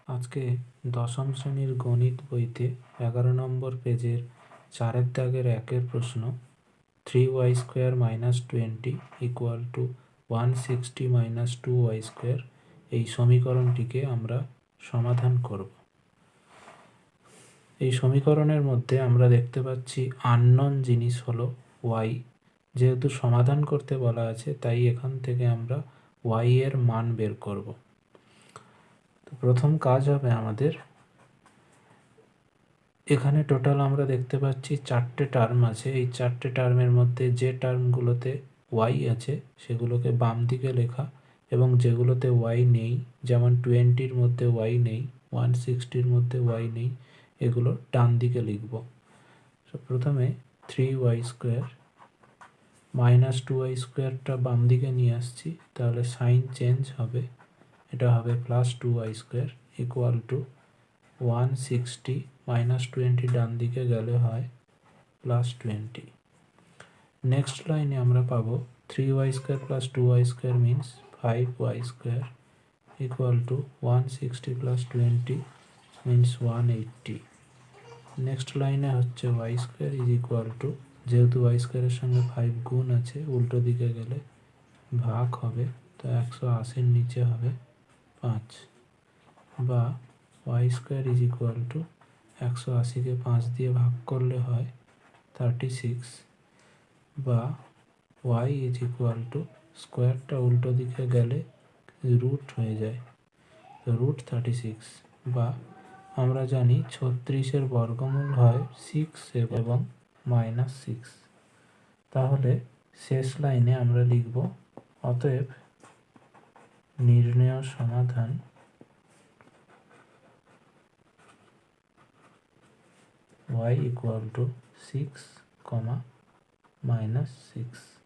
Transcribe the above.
আজকে দশম শ্রেণীর গণিত বইতে 11 নম্বর পেজের 4 দাগের 1 প্রশ্ন 3y² - 20 = 160 - 2y² এই সমীকরণটিকে আমরা সমাধান করব। এই সমীকরণের মধ্যে আমরা দেখতে পাচ্ছি আননোন জিনিস হলো y। যেহেতু সমাধান করতে বলা আছে তাই এখান থেকে আমরা y এর মান বের করব। তো প্রথম কাজ হবে আমাদের, এখানে টোটাল আমরা দেখতে পাচ্ছি 4টে টার্ম আছে। এই 4টে টার্মের মধ্যে যে টার্মগুলোতে y আছে সেগুলোকে বাম দিকে লেখা, এবং যেগুলোতে y নেই, যেমন 20-র মধ্যে y নেই, 160-র মধ্যে y নেই, এগুলো ডান দিকে লিখব। তো প্রথমে 3y² - 2y² বাম দিকে নিয়ে আসছি, তাহলে সাইন চেঞ্জ হবে, এটা হবে +2y² = 160 - 20 ডান দিকে গেলে হয় +20। নেক্সট লাইনে আমরা পাবো 3y² + 2y² means 5y² = 160 + 20 means 180। Next লাইনে হচ্ছে y², যেহেতু y² এর সঙ্গে 5 গুণ আছে, উল্টো দিকে গেলে ভাগ হবে, তো 180-র নিচে হবে 5, বা y² 180-কে 5 দিয়ে ভাগ করলে হয় 36, বা y স্কোয়ারটা উল্টো দিকে গেলে রুট হয়ে যায়, √36, বা আমরা জানি 36-এর বর্গমূল হয় 6 এবং -6। তাহলে শেষ লাইনে আমরা লিখব, অতএব নির্ণেয় সমাধান y = 6, -6।